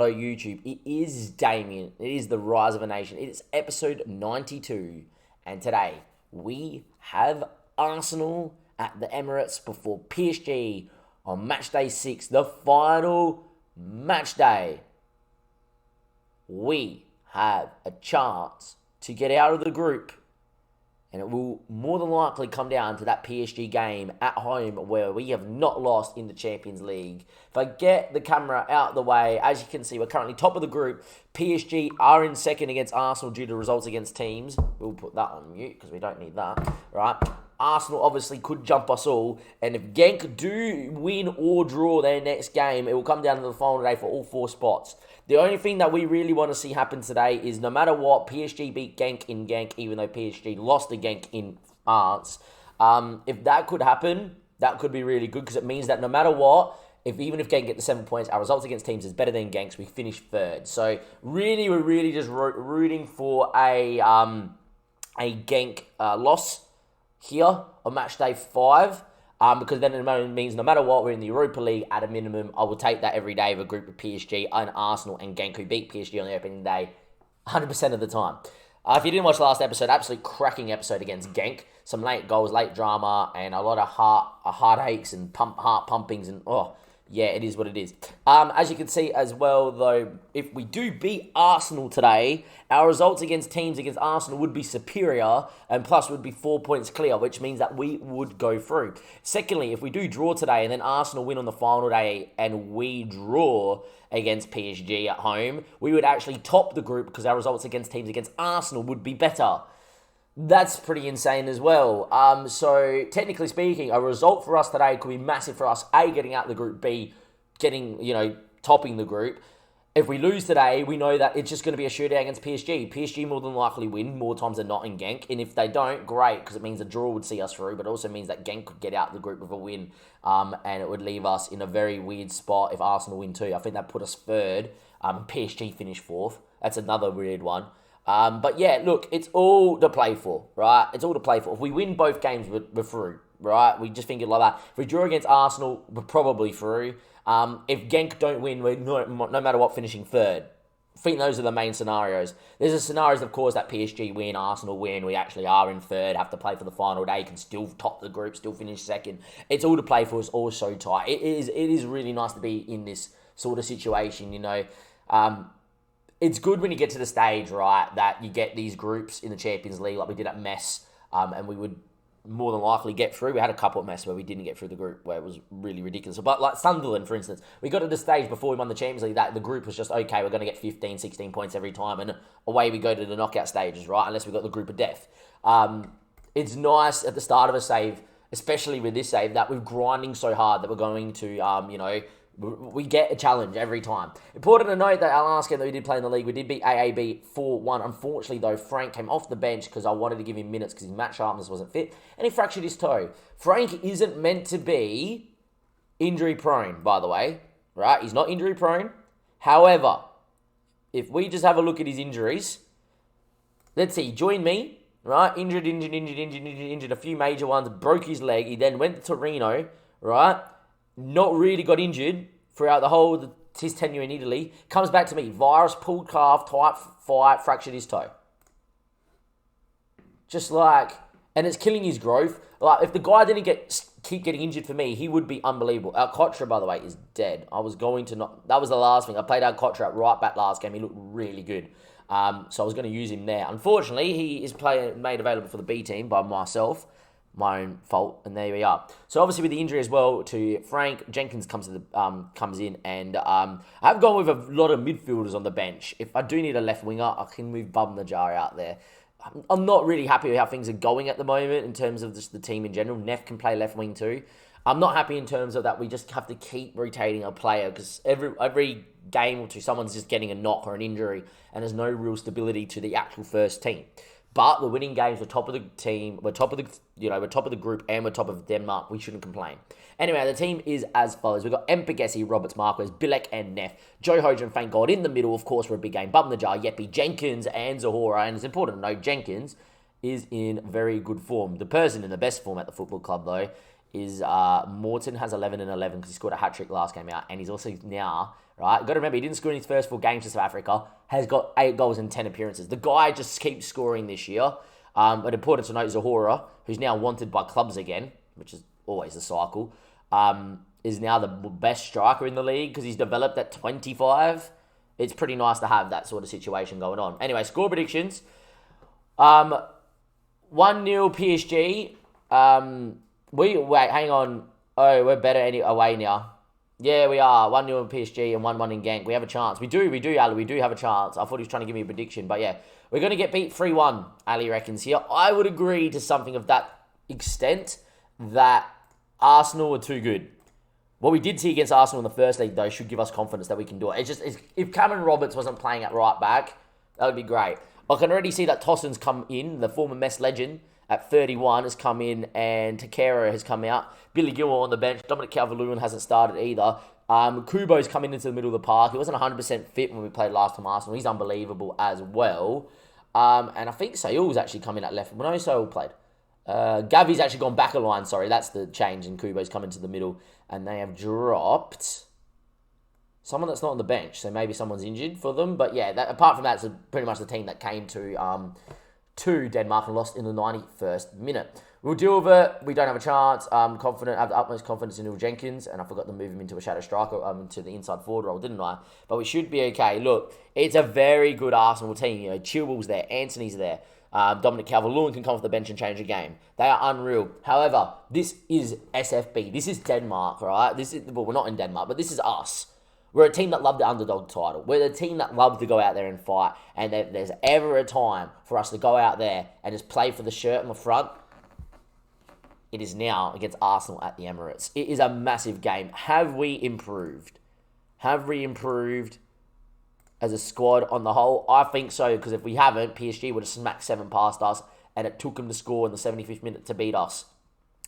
Hello YouTube, it is Damien, it is the Rise of a Nation, it is episode 92, and today we have Arsenal at the Emirates before PSG on match day 6, the final match day. We have a chance to get out of the group, and it will more than likely come down to that PSG game at home where we have not lost in the Champions League. If I get the camera out of the way, as you can see, we're currently top of the group. PSG are in second against Arsenal due to results against teams. We'll put that on mute because we don't need that, right? Arsenal obviously could jump us all, and if Genk do win or draw their next game, it will come down to the final day for all 4 spots. The only thing that we really want to see happen today is no matter what, PSG beat Genk in Genk, even though PSG lost to Genk in France. If that could happen, that could be really good because it means that no matter what, even if Genk get the 7 points, our results against teams is better than Genk's. We finish third. So really, we're really just rooting for a Genk loss here on match day 5. Because then it means no matter what, we're in the Europa League at a minimum. I will take that every day of a group of PSG and Arsenal and Genk who beat PSG on the opening day 100% of the time. If you didn't watch the last episode, absolute cracking episode against Genk. Some late goals, late drama, and a lot of heartaches and heart pumpings and yeah, it is what it is. As you can see as well, though, if we do beat Arsenal today, our results against teams against Arsenal would be superior, and plus would be 4 points clear, which means that we would go through. Secondly, if we do draw today and then Arsenal win on the final day and we draw against PSG at home, we would actually top the group because our results against teams against Arsenal would be better. That's pretty insane as well. So, technically speaking, a result for us today could be massive for us. A, getting out of the group. B, topping the group. If we lose today, we know that it's just going to be a shootout against PSG. PSG more than likely win more times than not in Genk. And if they don't, great, because it means a draw would see us through. But it also means that Genk could get out of the group with a win. And it would leave us in a very weird spot if Arsenal win too. I think that put us third. PSG finish 4th. That's another weird one. But yeah, look, it's all to play for, right? It's all to play for. If we win both games, we're through, right? We just think it like that. If we draw against Arsenal, we're probably through. If Genk don't win, we're no matter what finishing third. I think those are the main scenarios. There's a scenarios, of course, that PSG win, Arsenal win, we actually are in third, have to play for the final day, can still top the group, still finish second. It's all to play for. It's all so tight. It is really nice to be in this sort of situation, you know. It's good when you get to the stage, right, that you get these groups in the Champions League like we did at Metz, and we would more than likely get through. We had a couple at Metz where we didn't get through the group, where it was really ridiculous. But like Sunderland, for instance, we got to the stage before we won the Champions League that the group was just, okay, we're going to get 15, 16 points every time, and away we go to the knockout stages, right, unless we got the group of death. It's nice at the start of a save, especially with this save, that we're grinding so hard that we're going to, we get a challenge every time. Important to note that our last game that we did play in the league, we did beat AAB 4-1. Unfortunately, though, Frank came off the bench because I wanted to give him minutes because his match sharpness wasn't fit, and he fractured his toe. Frank isn't meant to be injury prone, by the way, right? He's not injury prone. However, if we just have a look at his injuries, let's see, join me, right? Injured, a few major ones, broke his leg. He then went to Torino, right? Not really got injured throughout the whole his tenure in Italy. Comes back to me, virus, pulled calf, tight fight, fractured his toe. Just like, and it's killing his growth. Like, if the guy didn't keep getting injured for me, he would be unbelievable. Alcotra, by the way, is dead. That was the last thing. I played Alcotra at right back last game. He looked really good. So I was going to use him there. Unfortunately, he is made available for the B team by myself. My own fault, and there we are. So obviously with the injury as well to Frank, Jenkins comes in, and I've gone with a lot of midfielders on the bench. If I do need a left winger, I can move Bum Najjar out there. I'm not really happy with how things are going at the moment in terms of just the team in general. Neff can play left wing too. I'm not happy in terms of that we just have to keep rotating a player because every game or two someone's just getting a knock or an injury, and there's no real stability to the actual first team. But we're winning games. We're top of the team. We're top of the group, and we're top of Denmark. We shouldn't complain. Anyway, the team is as follows. We've got Mpegesi, Roberts, Marquez, Bilek, and Neff. Joe Hojan, thank God. In the middle, of course, we're a big game. Bum Najjar, Yepi, Jenkins, and Zahora. And it's important to note Jenkins is in very good form. The person in the best form at the football club, though, is Morton has 11 and 11 because he scored a hat-trick last game out, and he's also now, right, got to remember, he didn't score in his first 4 games for South Africa, has got 8 goals in 10 appearances. The guy just keeps scoring this year. But important to note, Zahora, who's now wanted by clubs again, which is always a cycle, is now the best striker in the league because he's developed at 25. It's pretty nice to have that sort of situation going on. Anyway, score predictions. 1-0 PSG. Wait, hang on. Oh, we're better away now. Yeah, we are. 1-0 in PSG and 1-1 in Genk. We have a chance. We do, Ali. We do have a chance. I thought he was trying to give me a prediction. But yeah, we're going to get beat 3-1, Ali reckons here. I would agree to something of that extent that Arsenal are too good. What we did see against Arsenal in the first leg, though, should give us confidence that we can do it. If Cameron Roberts wasn't playing at right back, that would be great. I can already see that Tossen's come in, the former Mess legend, at 31 has come in, and Takera has come out. Billy Gilmore on the bench. Dominic Calvert-Lewin hasn't started either. Kubo's coming into the middle of the park. He wasn't 100% fit when we played last time Arsenal. He's unbelievable as well. And I think Sayul's actually come in at left. Well, no, Sayul played. Gavi's actually gone back a line, sorry. That's the change, and Kubo's come into the middle. And they have dropped someone that's not on the bench, so maybe someone's injured for them. But yeah, apart from that, it's pretty much the team that came to Denmark and lost in the 91st minute. We'll deal with it. We don't have a chance. Confident, have the utmost confidence in Neil Jenkins, and I forgot to move him into a shadow striker, into the inside forward role, didn't I? But we should be okay. Look, it's a very good Arsenal team. You know, Chilwell's there, Anthony's there. Dominic Calvert-Lewin can come off the bench and change the game. They are unreal. However, this is SFB. This is Denmark, right? Well, we're not in Denmark, but this is us. We're a team that love the underdog title. We're the team that love to go out there and fight. And if there's ever a time for us to go out there and just play for the shirt on the front, it is now against Arsenal at the Emirates. It is a massive game. Have we improved? Have we improved as a squad on the whole? I think so, because if we haven't, PSG would have smacked 7 past us, and it took them to score in the 75th minute to beat us.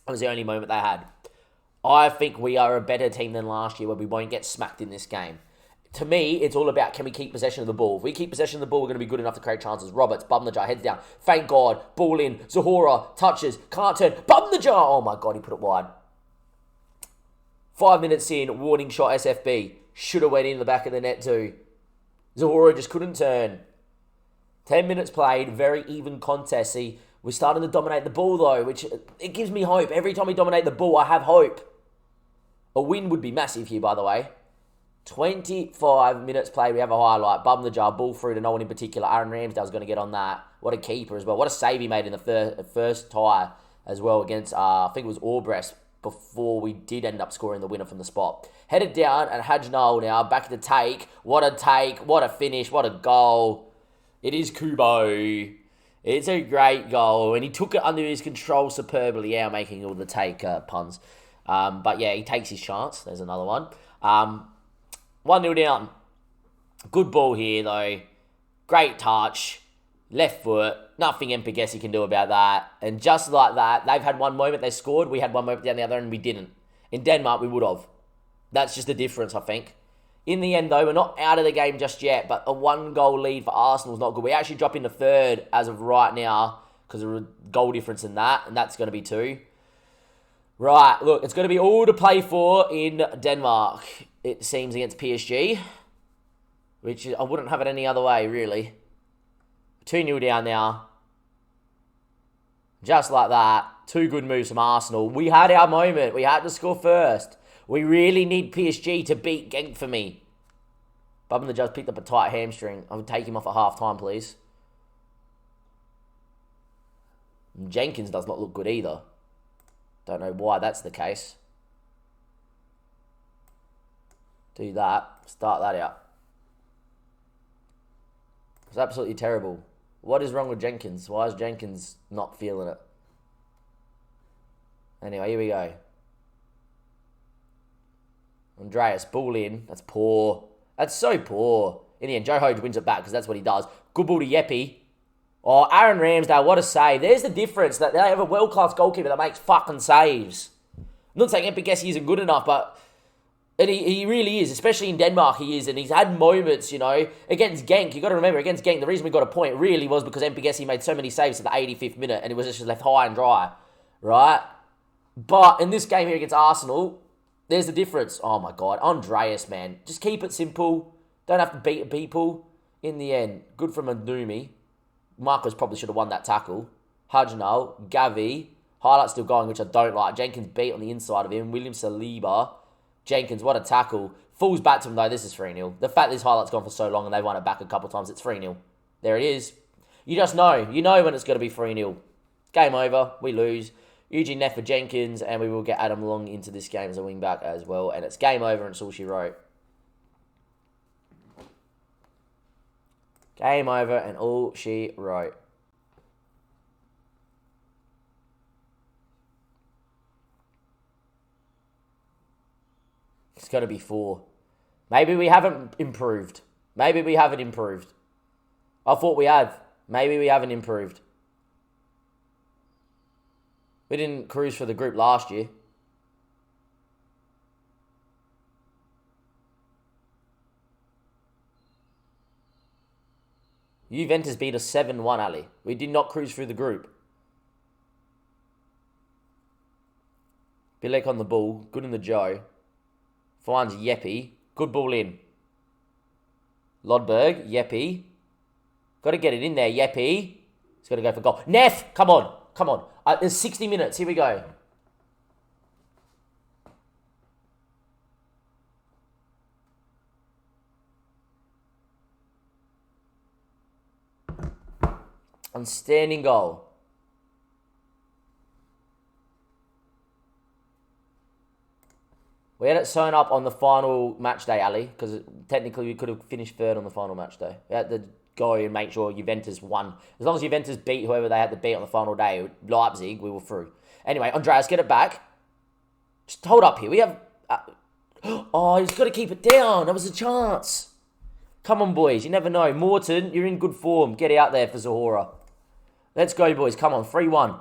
That was the only moment they had. I think we are a better team than last year, where we won't get smacked in this game. To me, it's all about, can we keep possession of the ball? If we keep possession of the ball, we're going to be good enough to create chances. Roberts, bum the jar, heads down. Thank God, ball in. Zahora, touches, can't turn, bum the jar. Oh my God, he put it wide. 5 minutes in, warning shot SFB. Should have went in the back of the net too. Zahora just couldn't turn. 10 minutes played, very even contest. See, we're starting to dominate the ball though, which it gives me hope. Every time we dominate the ball, I have hope. A win would be massive here, by the way. 25 minutes played, we have a highlight. Bum the jar, ball through to no one in particular. Aaron Ramsdale's going to get on that. What a keeper as well. What a save he made in the first tie as well against, I think it was Albrecht, before we did end up scoring the winner from the spot. Headed down, and Hajnal now back to take. What a take, what a finish, what a goal. It is Kubo. It's a great goal, and he took it under his control superbly. Yeah, I'm making all the take puns. But yeah, he takes his chance. There's another one. 1-0 down. Good ball here, though. Great touch. Left foot. Nothing Mpegesi can do about that. And just like that, they've had one moment they scored. We had one moment down the other, and we didn't. In Denmark, we would have. That's just the difference, I think. In the end, though, we're not out of the game just yet, but a 1-goal lead for Arsenal is not good. We actually drop into third as of right now because of a goal difference in that, and that's going to be 2. Right, look, it's going to be all to play for in Denmark, it seems, against PSG, which I wouldn't have it any other way, really. 2-0 down now. Just like that. 2 good moves from Arsenal. We had our moment. We had to score first. We really need PSG to beat Genk for me. Bubba the Judge picked up a tight hamstring. I would take him off at half-time, please. Jenkins does not look good either. Don't know why that's the case. Do that. Start that out. It's absolutely terrible. What is wrong with Jenkins? Why is Jenkins not feeling it? Anyway, here we go. Andreas, ball in. That's poor. That's so poor. In the end, Joe Hodge wins it back because that's what he does. Good ball to Yeppy. Oh, Aaron Ramsdale, what a save. There's the difference. That they have a world-class goalkeeper that makes fucking saves. I'm not saying Mpegesi isn't good enough, but and he really is, especially in Denmark he is, and he's had moments, you know, against Genk. You got to remember, against Genk, the reason we got a point really was because Mpegesi made so many saves at the 85th minute, and it was just left high and dry, right? But in this game here against Arsenal, there's the difference. Oh my God. Andreas, man. Just keep it simple. Don't have to beat people. In the end, good from Adumi. Marcos probably should have won that tackle. Hajnal, Gavi. Highlights still going, which I don't like. Jenkins beat on the inside of him. William Saliba. Jenkins, what a tackle. Falls back to him though. This is 3-0. The fact this highlight's gone for so long and they've won it back a couple of times, it's 3-0. There it is. You just know. You know when it's going to be 3-0. Game over. We lose. Eugene Neff for Jenkins, and we will get Adam Long into this game as a wing-back as well. And it's game over, and it's all she wrote. Game over, and all she wrote. It's going to be 4. Maybe we haven't improved. Maybe we haven't improved. I thought we have. Maybe we haven't improved. We didn't cruise for the group last year. Juventus beat us 7-1, Ali. We did not cruise through the group. Bilek on the ball. Good in the Joe. Finds Yeppy. Good ball in. Lodberg. Yeppy. Got to get it in there, Yeppy. He's got to go for goal. Neff! Come on. Come on. There's 60 minutes. Here we go. On standing goal. We had it sewn up on the final match day, Ali, because technically we could have finished third on the final match day. We had to go and make sure Juventus won. As long as Juventus beat whoever they had to beat on the final day, Leipzig, we were through. Anyway, Andreas, get it back. Just hold up here. We have... oh, he's got to keep it down. That was a chance. Come on, boys. You never know. Morton, you're in good form. Get out there for Zahora. Let's go, boys. Come on. 3-1.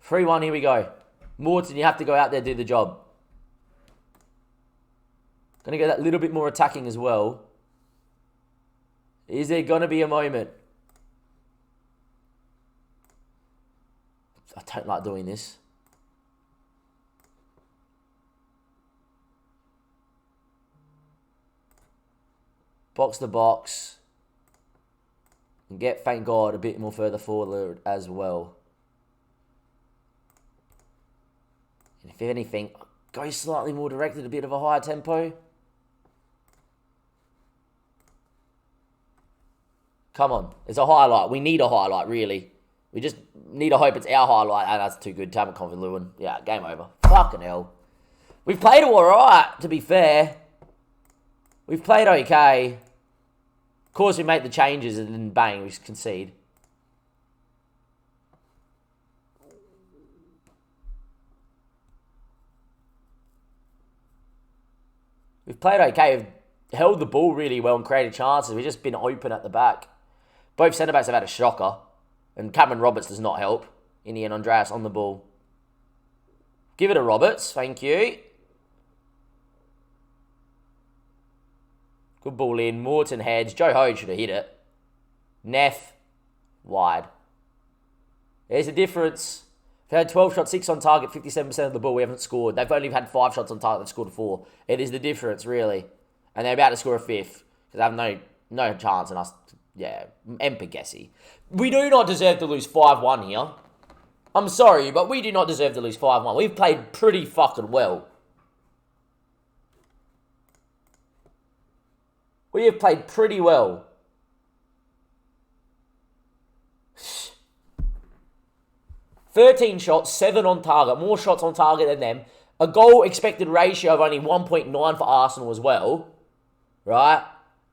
3-1, here we go. Morton, you have to go out there, do the job. Going to get that little bit more attacking as well. Is there going to be a moment? I don't like doing this. Box to box. And get, thank God, a bit more further forward as well. And if anything, go slightly more directed, a bit of a higher tempo. Come on. It's a highlight. We need a highlight, really. We just need to hope it's our highlight. And that's too good. Tamar Convent-Lewin. Yeah, game over. Fucking hell. We've played alright, to be fair. We've played okay. Of course, we make the changes and then bang, we just concede. We've played okay. We've held the ball really well and created chances. We've just been open at the back. Both centre-backs have had a shocker. And Cameron Roberts does not help. In the end, Andreas on the ball. Give it to Roberts. Thank you. Good ball in. Morton heads. Joe Hode should have hit it. Neff. Wide. There's a difference. We've had 12 shots, 6 on target, 57% of the ball. We haven't scored. They've only had 5 shots on target. They've scored 4. It is the difference, really. And they're about to score a 5th. Because they have no chance in us. Yeah, Empagesi. We do not deserve to lose 5-1 here. I'm sorry, but we do not deserve to lose 5-1. We've played pretty fucking well. We have played pretty well. "13 shots, 7 on target. More shots on target than them. A goal expected ratio of only 1.9 for Arsenal as well. Right?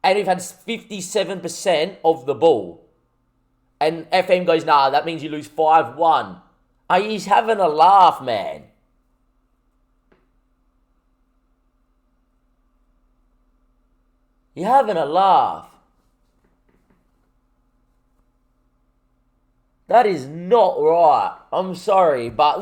And we've had 57% of the ball. And FM goes, nah, that means you lose 5-1. He's having a laugh, man. You're having a laugh. That is not right. I'm sorry, but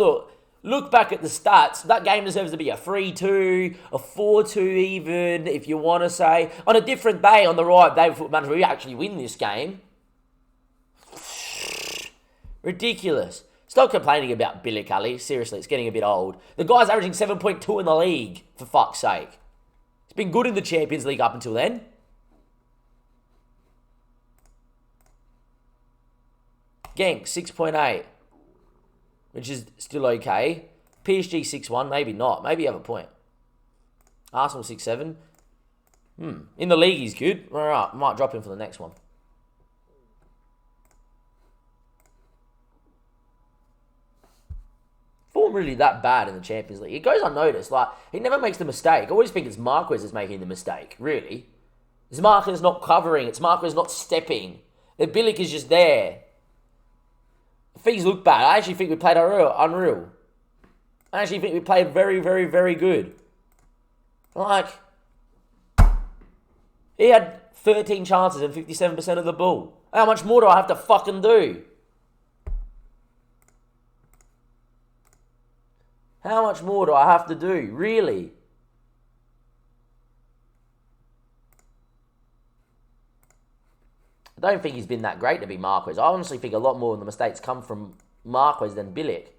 look back at the stats. That game deserves to be a 3-2, a 4-2 even, if you want to say. On a different day, on the right day of Football Manager, we actually win this game. Ridiculous. Stop complaining about Bilic, Ali. Seriously, it's getting a bit old. The guy's averaging 7.2 in the league, for fuck's sake. He's been good in the Champions League up until then. Genk, 6.8. Which is still okay. PSG, 6.1. Maybe not. Maybe you have a point. Arsenal, 6.7. In the league, he's good. All right, might drop him for the next one. Form really that bad in the Champions League. It goes unnoticed. Like, he never makes the mistake. I always think it's Marquez that's making the mistake, really. It's Marquez not covering. It's Marquez not stepping. The Bilic is just there. Things look bad. I actually think we played unreal. I actually think we played very, very, very good. Like, he had 13 chances and 57% of the ball. How much more do I have to fucking do? How much more do I have to do? Really? I don't think he's been that great to be Marquez. I honestly think a lot more of the mistakes come from Marquez than Bilic. Is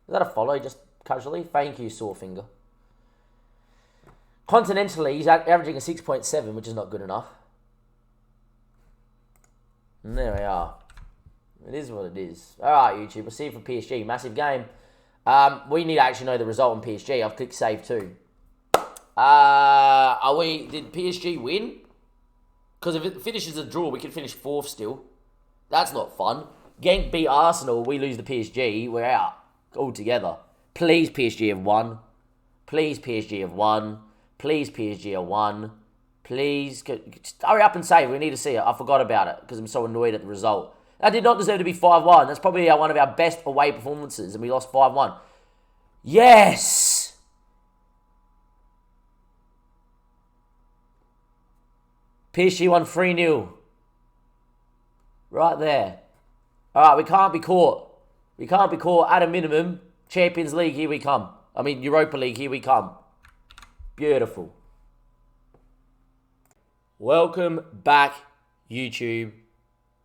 that a follow just casually? Thank you, sore finger. Continentally, he's averaging a 6.7, which is not good enough. And there we are. It is what it is. All right, YouTube. We'll see you for PSG. Massive game. We need to actually know the result on PSG. I've clicked save too. Did PSG win? Because if it finishes a draw, we could finish 4th still. That's not fun. Genk beat Arsenal. We lose the PSG. We're out altogether. Please, PSG have won. Please, PSG have won. Please, PSG have won. Please, just hurry up and save. We need to see it. I forgot about it because I'm so annoyed at the result. That did not deserve to be 5-1. That's probably one of our best away performances, and we lost 5-1. Yes! PSG won 3-0. Right there. All right, we can't be caught. We can't be caught at a minimum. Champions League, here we come. I mean, Europa League, here we come. Beautiful. Welcome back, YouTube.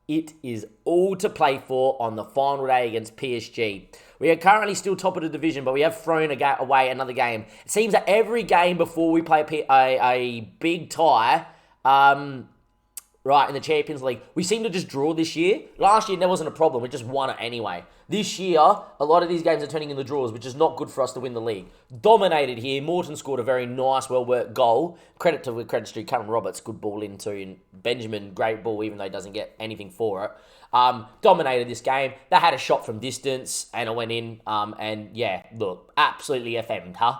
It is all to play for on the final day against PSG. We are currently still top of the division, but we have thrown away another game. It seems that every game before we play a big tie, right, in the Champions League, we seem to just draw this year. Last year, there wasn't a problem. We just won it anyway. This year, a lot of these games are turning into draws, which is not good for us to win the league. Dominated here. Morton scored a very nice, well-worked goal. Credit to Cameron Roberts. Good ball into. And Benjamin, great ball, even though he doesn't get anything for it. Dominated this game. They had a shot from distance, and it went in. And yeah, look, absolutely FM'd, huh?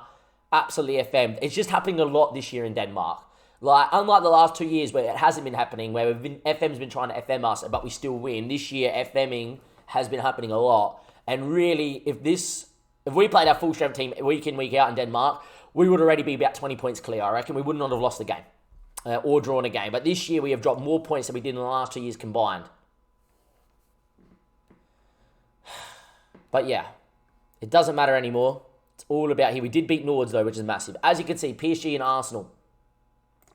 Absolutely FM'd. It's just happening a lot this year in Denmark. Like, unlike the last 2 years where it hasn't been happening, where FM's been trying to FM us, but we still win. This year, FMing has been happening a lot. And really, if we played our full-strength team week in, week out in Denmark, we would already be about 20 points clear, I reckon. We would not have lost the game or drawn a game. But this year, we have dropped more points than we did in the last 2 years combined. But yeah, it doesn't matter anymore. It's all about here. We did beat Nords, though, which is massive. As you can see, PSG and Arsenal,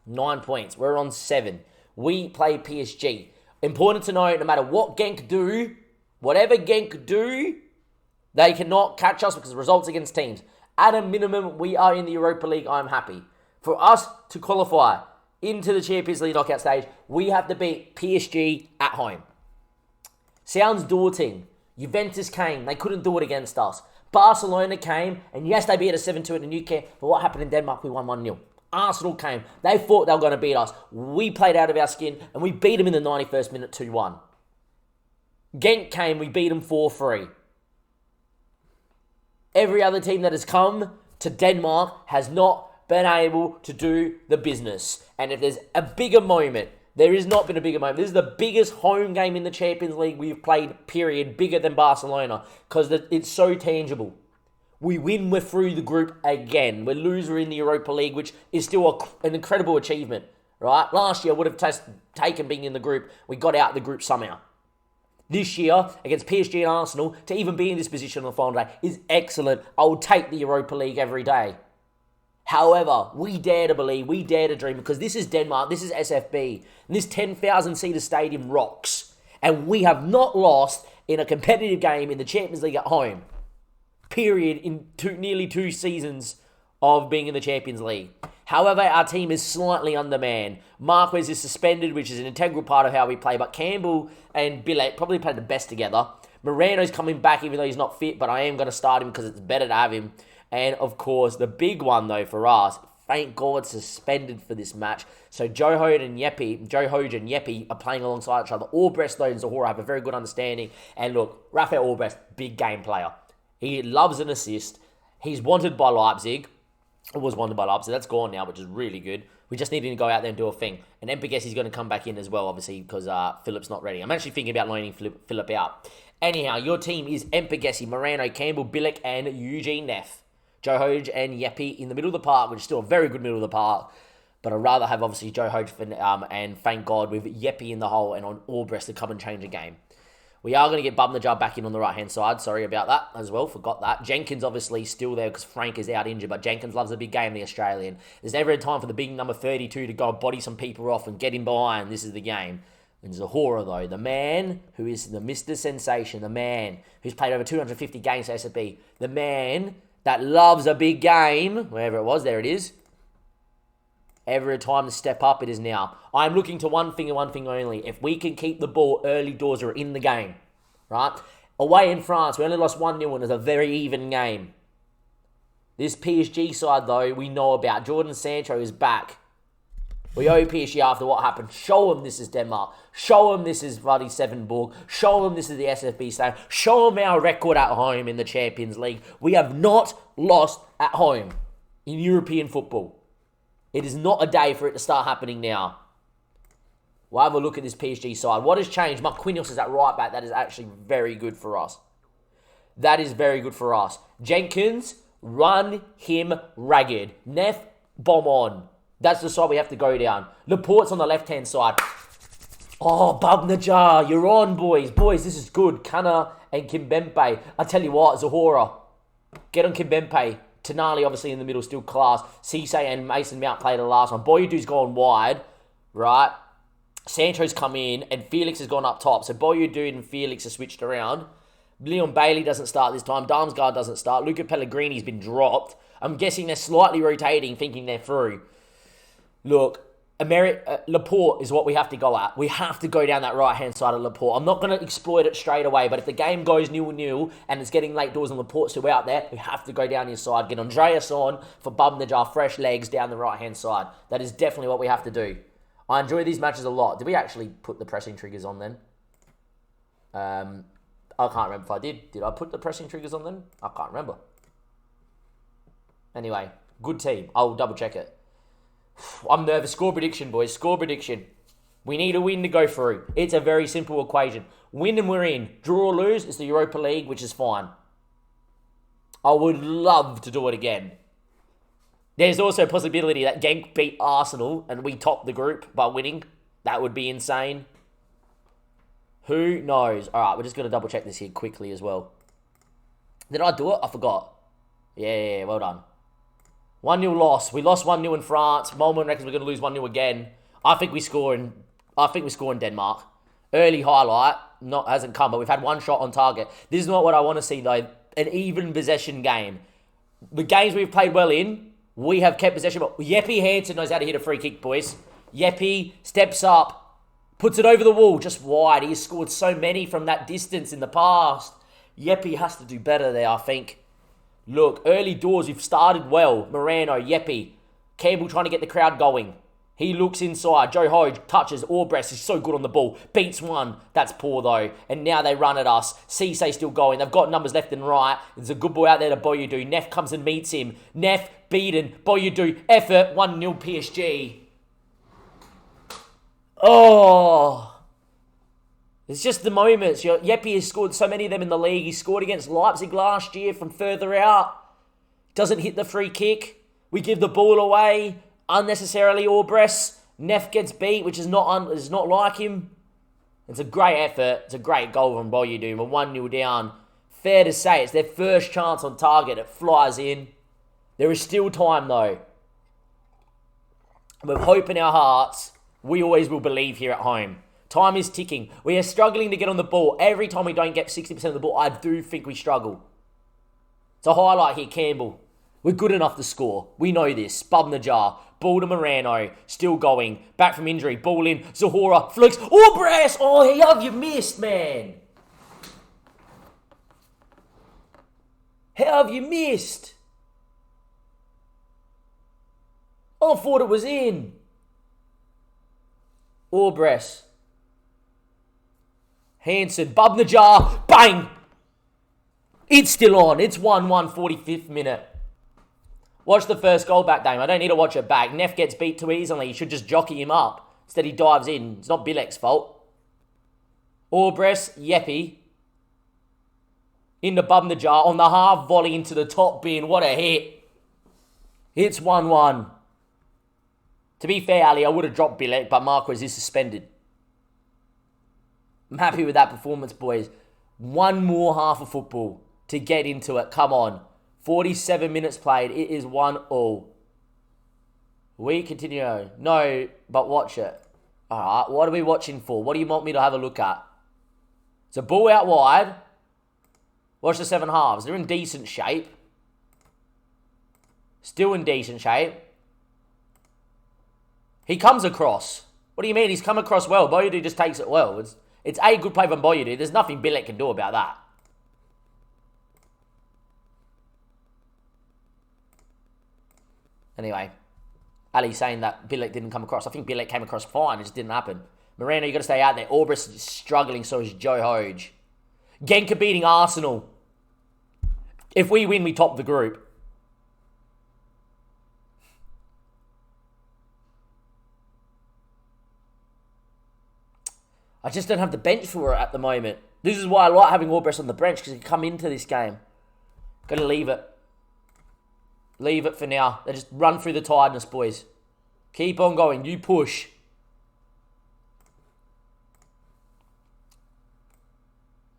9 points. We're on 7. We play PSG. Important to know, no matter what Genk do, whatever Genk do, they cannot catch us because the results against teams. At a minimum, we are in the Europa League. I'm happy. For us to qualify into the Champions League knockout stage, we have to beat PSG at home. Sounds daunting. Juventus came. They couldn't do it against us. Barcelona came, and yes, they beat us 7-2 in the new camp, but what happened in Denmark? We won 1-0. Arsenal came. They thought they were going to beat us. We played out of our skin, and we beat them in the 91st minute 2-1. Genk came. We beat them 4-3. Every other team that has come to Denmark has not been able to do the business. And if there's a bigger moment, there has not been a bigger moment. This is the biggest home game in the Champions League we've played, period, bigger than Barcelona, because it's so tangible. We win, we're through the group again. We're loser in the Europa League, which is still an incredible achievement, right? Last year, I would have taken being in the group. We got out of the group somehow. This year, against PSG and Arsenal, to even be in this position on the final day is excellent. I will take the Europa League every day. However, we dare to believe, we dare to dream, because this is Denmark, this is SFB, and this 10,000-seater stadium rocks. And we have not lost in a competitive game in the Champions League at home. Period. In nearly 2 seasons of being in the Champions League. However, our team is slightly undermanned. Marquez is suspended, which is an integral part of how we play, but Campbell and Bilek probably played the best together. Moreno's coming back even though he's not fit, but I am going to start him because it's better to have him. And, of course, the big one, though, for us, thank God, suspended for this match. So Joe Hoge and Yepi are playing alongside each other. Albrecht, though, and Zahora have a very good understanding. And, look, Rafael Albrecht, big game player. He loves an assist. He's wanted by Leipzig. It was wanted by Leipzig. That's gone now, which is really good. We just need him to go out there and do a thing. And Mpegessi's is going to come back in as well, obviously, because Philip's not ready. I'm actually thinking about loaning Philip out. Anyhow, your team is Mpegesi, Moreno, Campbell, Bilek, and Eugene Neff. Joe Hoge and Yepi in the middle of the park, which is still a very good middle of the park. But I'd rather have, obviously, Joe Hoge and thank God with Yepi in the hole and on Albrecht to come and change the game. We are going to get Bubnajar back in on the right-hand side. Sorry about that as well. Forgot that. Jenkins obviously still there because Frank is out injured, but Jenkins loves a big game, the Australian. There's never a time for the big number 32 to go and body some people off and get him behind. This is the game. And Zahora, though, the man who is the Mr. Sensation, the man who's played over 250 games for SFB, the man that loves a big game, wherever it was, there it is. Every time to step up, it is now. I'm looking to one thing and one thing only. If we can keep the ball early doors or in the game, right? Away in France, we only lost 1-0 and it was a very even game. This PSG side, though, we know about. Jordan Sancho is back. We owe PSG after what happened. Show them this is Denmark. Show them this is bloody Sevenborg. Show them this is the SFB stadium. Show them our record at home in the Champions League. We have not lost at home in European football. It is not a day for it to start happening now. We'll have a look at this PSG side. What has changed? Marquinhos is at right back. That is actually very good for us. That is very good for us. Jenkins, run him ragged. Neff, bomb on. That's the side we have to go down. Laporte's on the left-hand side. Oh, Bubnajar, you're on, boys. Boys, this is good. Kana and Kimpembe. I tell you what, Zahora, get on Kimpembe. Tonali, obviously, in the middle, still class. Cisse and Mason Mount played the last one. Boyadu's gone wide, right? Sancho's come in, and Felix has gone up top. So Boyadu and Felix are switched around. Leon Bailey doesn't start this time. Damsgaard doesn't start. Luca Pellegrini's been dropped. I'm guessing they're slightly rotating, thinking they're through. Look, Laporte is what we have to go at. We have to go down that right-hand side of Laporte. I'm not going to exploit it straight away, but if the game goes 0-0 and it's getting late doors and Laporte's still out there, we have to go down his side. Get Andreas on for Bubnajar, fresh legs down the right-hand side. That is definitely what we have to do. I enjoy these matches a lot. Did we actually put the pressing triggers on then? I can't remember if I did. Did I put the pressing triggers on then? I can't remember. Anyway, good team. I'll double-check it. I'm nervous. Score prediction, boys. Score prediction. We need a win to go through. It's a very simple equation. Win and we're in. Draw or lose, it's the Europa League, which is fine. I would love to do it again. There's also a possibility that Genk beat Arsenal and we top the group by winning. That would be insane. Who knows? All right, we're just going to double check this here quickly as well. Did I do it? I forgot. Yeah, well done. 1-0 loss. We lost 1-0 in France. Molman reckons we're going to lose 1-0 again. I think we score in Denmark. Early highlight hasn't come, but we've had one shot on target. This is not what I want to see though. An even possession game. The games we've played well in, we have kept possession. But Jeppe Hansen knows how to hit a free kick, boys. Jeppe steps up, puts it over the wall, just wide. He's scored so many from that distance in the past. Jeppe has to do better there, I think. Look, early doors, we've started well. Moreno, Jeppe. Campbell trying to get the crowd going. He looks inside. Joe Hoge touches. Albrecht is so good on the ball. Beats one. That's poor, though. And now they run at us. Cisse still going. They've got numbers left and right. There's a good boy out there to Boyadu. Neff comes and meets him. Neff beaten. Boyadu. Effort. 1-0 PSG. Oh... It's just the moments. Jeppe has scored so many of them in the league. He scored against Leipzig last year from further out. Doesn't hit the free kick. We give the ball away unnecessarily. Albrecht. Neff gets beat, which is not like him. It's a great effort. It's a great goal from Boyadu. We're 1-0 down. Fair to say, it's their first chance on target. It flies in. There is still time, though. With hope in our hearts, we always will believe here at home. Time is ticking. We are struggling to get on the ball. Every time we don't get 60% of the ball, I do think we struggle. It's a highlight here, Campbell. We're good enough to score. We know this. Bum the jar. Ball to Morano. Still going. Back from injury. Ball in. Zahora. Flicks. Oh, Brass. Oh, how have you missed, man? How have you missed? I thought it was in. Orbres. Hansen. Bub the jar. Bang! It's still on. It's 1-1, 45th minute. Watch the first goal back, Dame. I don't need to watch it back. Neff gets beat too easily. You should just jockey him up. Instead he dives in. It's not Bilek's fault. Orbres. Yeppy. Into Bub the jar. On the half volley into the top bin. What a hit. It's 1-1. To be fair, Ali, I would have dropped Bilek, but Marquez is suspended. I'm happy with that performance, boys. One more half of football to get into it. Come on. 47 minutes played. It is 1-1. We continue. No, but watch it. All right, what are we watching for? What do you want me to have a look at? It's a ball out wide. Watch the 7 halves. They're in decent shape. Still in decent shape. He comes across. What do you mean? He's come across well. Boyadu just takes it well. It's a good play from Boyadu. There's nothing Bilek can do about that. Anyway, Ali saying that Bilek didn't come across. I think Bilek came across fine. It just didn't happen. Moreno, you got to stay out there. Orbis is struggling, so is Joe Hoge. Genk are beating Arsenal. If we win, we top the group. I just don't have the bench for it at the moment. This is why I like having Orbis on the bench, because he can come into this game. Gotta leave it. Leave it for now. They just run through the tiredness, boys. Keep on going. You push.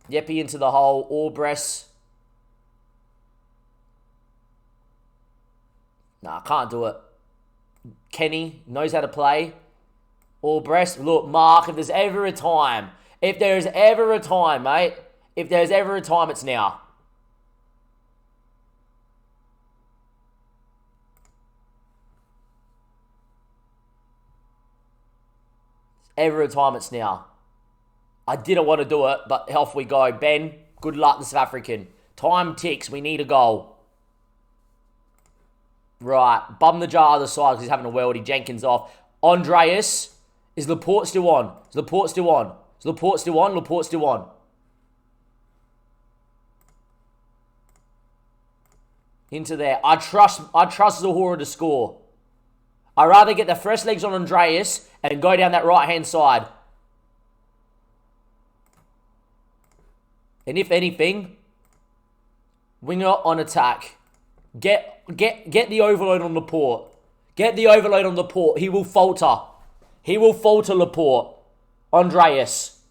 Yeppy into the hole. Orbres. Nah, I can't do it. Kenny knows how to play. Orbres. Look, Mark, if there's ever a time. If there's ever a time, mate. If there's ever a time, it's now. Ever a time, it's now. I didn't want to do it, but off we go. Ben, good luck, the South African. Time ticks. We need a goal. Right. Bum the jar other side because he's having a worldie. Jenkins off. Andreas. Is Laporte still on? Is Laporte still on? Is Laporte still on? Laporte still on. Into there. I trust Zahora to score. I'd rather get the fresh legs on Andreas and go down that right-hand side. And if anything, winger on attack. Get the overload on Laporte. Get the overload on Laporte. He will falter. He will falter, Laporte. Andreas.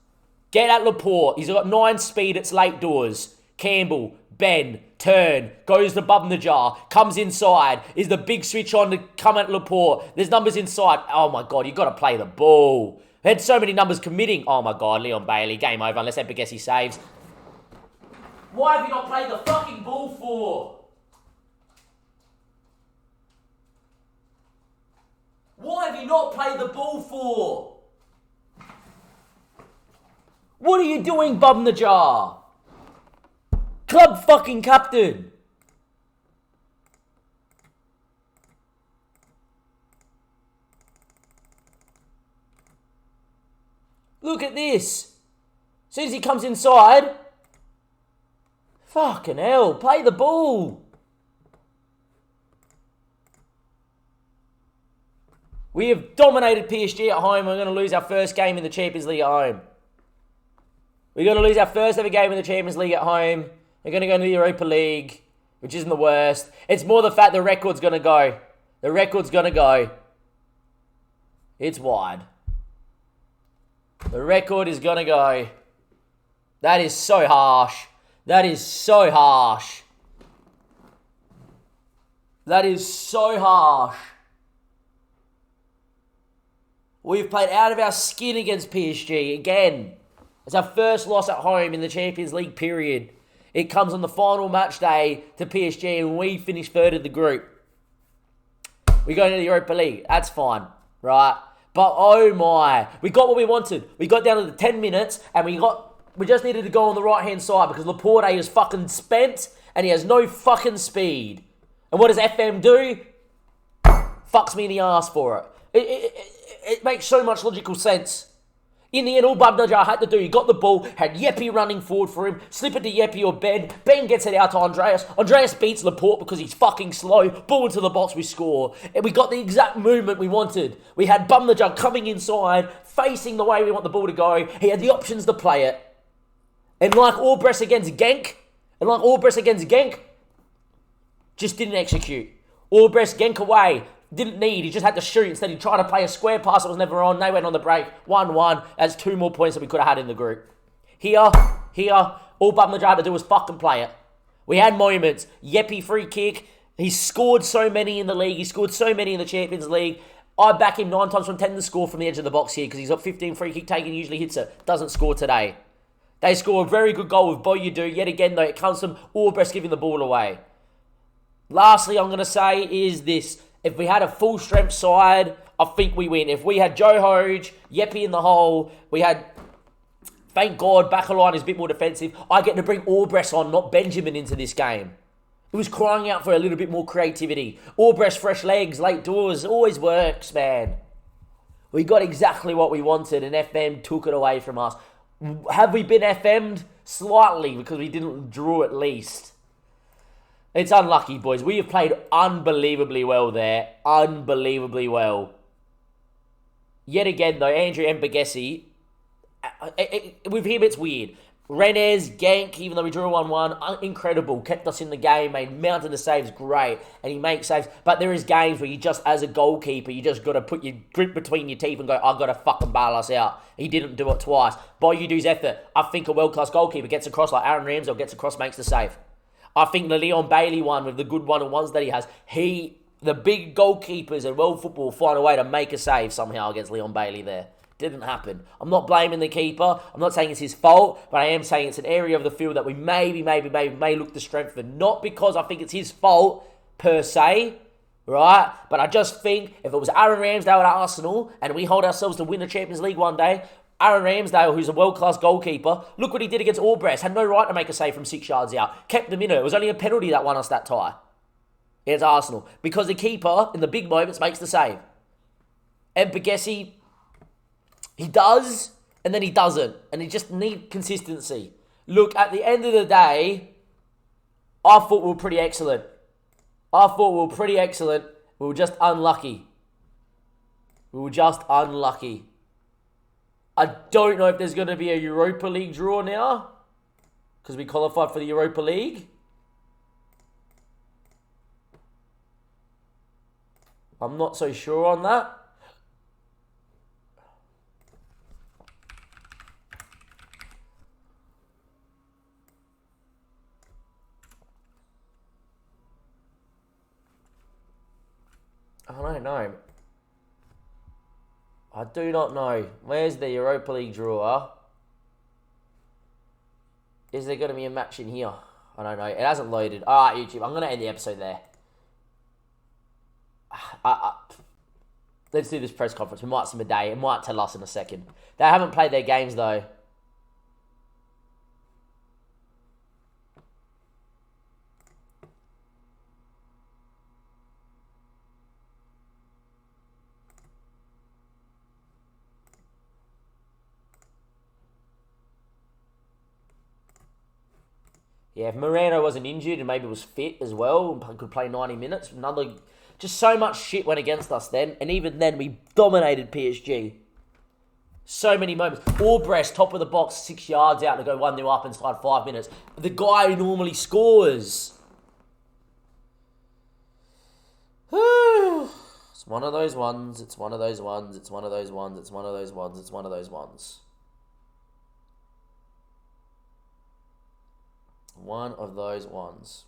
Get at Laporte. He's got 9 speed. It's late doors. Campbell. Ben. Turn. Goes to Bub in the jar. Comes inside. Is the big switch on to come at Laporte. There's numbers inside. Oh, my God. You've got to play the ball. Had so many numbers committing. Oh, my God. Leon Bailey. Game over unless Epicesi saves. Why have you not played the fucking ball for? Why have you not played the ball for? What are you doing, Bub in the jar? Club fucking captain. Look at this. As soon as he comes inside. Fucking hell. Play the ball. We have dominated PSG at home. We're going to lose our first game in the Champions League at home. We're going to lose our first ever game in the Champions League at home. We're going to go into the Europa League, which isn't the worst. It's more the fact the record's going to go. The record's going to go. It's wide. The record is going to go. That is so harsh. That is so harsh. That is so harsh. We've played out of our skin against PSG again. It's our first loss at home in the Champions League period. It comes on the final match day to PSG and we finish third in the group. We go into the Europa League. That's fine, right? But oh my, we got what we wanted. We got down to the 10 minutes and we just needed to go on the right-hand side because Laporte is fucking spent and he has no fucking speed. And what does FM do? Fucks me in the ass for it. It makes so much logical sense. In the end, all Babnajar had to do, he got the ball, had Yepi running forward for him, slip it to Yepi or Ben. Ben gets it out to Andreas. Andreas beats Laporte because he's fucking slow. Ball into the box, we score. And we got the exact movement we wanted. We had Babnajar coming inside, facing the way we want the ball to go. He had the options to play it. And like Albrecht against Genk, just didn't execute. Albrecht, Genk away. Didn't need, he just had to shoot. Instead, he tried to play a square pass that was never on. They went on the break. 1-1. That's 2 more points that we could have had in the group. Here, all Babnajar had to do was fucking play it. We had moments. Yepi free kick. He scored so many in the league. He scored so many in the Champions League. I back him 9 times from 10 to score from the edge of the box here because he's got 15 free kick taken, usually hits it. Doesn't score today. They score a very good goal with Boyudu. Yet again, though, it comes from Albrecht giving the ball away. Lastly, I'm going to say is this. If we had a full-strength side, I think we win. If we had Joe Hoge, Yepi in the hole, we had, thank God, Bacaline is a bit more defensive. I get to bring Albrecht on, not Benjamin, into this game. It was crying out for a little bit more creativity. Albrecht, fresh legs, late doors, always works, man. We got exactly what we wanted, and FM took it away from us. Have we been FM'd? Slightly, because we didn't draw at least. It's unlucky, boys. We have played unbelievably well there. Unbelievably well. Yet again, though, Andrew Mbagesi, with him, it's weird. Rennes, Genk, even though we drew 1-1, incredible. Kept us in the game, made mountain of saves, great. And he makes saves. But there is games where you just, as a goalkeeper, you just got to put your grip between your teeth and go, I've got to fucking bail us out. He didn't do it twice. Boyudu's effort. I think a world-class goalkeeper gets across like Aaron Ramsdale gets across, makes the save. I think the Leon Bailey one with the good one-on-ones that he has, the big goalkeepers in world football find a way to make a save somehow against Leon Bailey there. Didn't happen. I'm not blaming the keeper. I'm not saying it's his fault, but I am saying it's an area of the field that we may look to strengthen. Not because I think it's his fault per se, right? But I just think if it was Aaron Ramsdale at Arsenal and we hold ourselves to win the Champions League one day, Aaron Ramsdale, who's a world-class goalkeeper, look what he did against Albrecht. Had no right to make a save from 6 yards out. Kept them in it. It was only a penalty that won us that tie. It's Arsenal. Because the keeper, in the big moments, makes the save. And Mbagesi, he does, and then he doesn't. And he just need consistency. Look, at the end of the day, I thought we were pretty excellent. We were just unlucky. I don't know if there's going to be a Europa League draw now, because we qualified for the Europa League. I'm not so sure on that. I don't know. I do not know. Where's the Europa League draw? Is there going to be a match in here? I don't know. It hasn't loaded. Alright, YouTube. I'm going to end the episode there. Let's do this press conference. We might see Madej. It might tell us in a second. They haven't played their games, though. Yeah, if Moreno wasn't injured and maybe was fit as well, and could play 90 minutes, just so much shit went against us then, and even then we dominated PSG. So many moments. Albrecht, top of the box, 6 yards out to go 1-0 up inside 5 minutes. The guy who normally scores. It's one of those ones. One of those ones.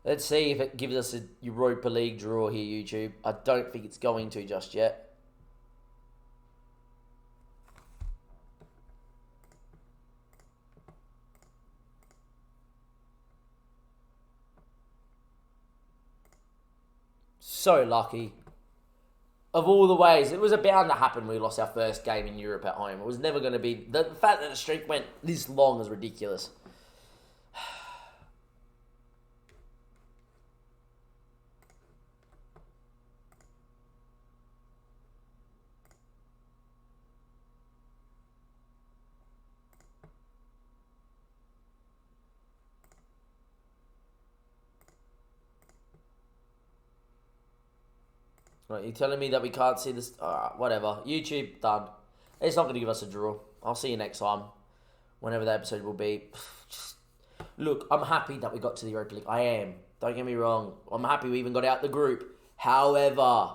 Let's see if it gives us a Europa League draw here, YouTube. I don't think it's going to just yet. So lucky. Of all the ways, it was bound to happen when we lost our first game in Europe at home. It was never going to be... The fact that the streak went this long is ridiculous. Right, you're telling me that we can't see this? Alright, whatever. YouTube, done. It's not going to give us a draw. I'll see you next time. Whenever the episode will be. Look, I'm happy that we got to the Europa League. I am. Don't get me wrong. I'm happy we even got out the group. However,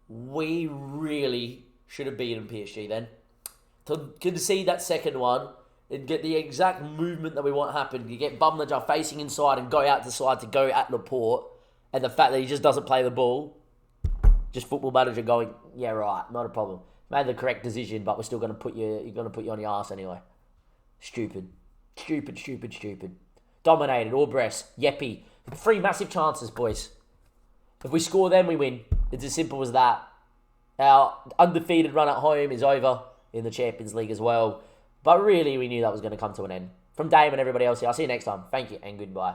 we really should have beaten PSG then. To concede that second one and get the exact movement that we want happen. You get Bumnajar facing inside and go out to side to go at Laporte. And the fact that he just doesn't play the ball. Just Football Manager going, yeah, right, not a problem. Made the correct decision, but we're still going to put you on your ass anyway. Stupid. Dominated, all breast, Yeppy. 3 massive chances, boys. If we score them, we win. It's as simple as that. Our undefeated run at home is over in the Champions League as well. But really, we knew that was going to come to an end. From Dave and everybody else here, I'll see you next time. Thank you and goodbye.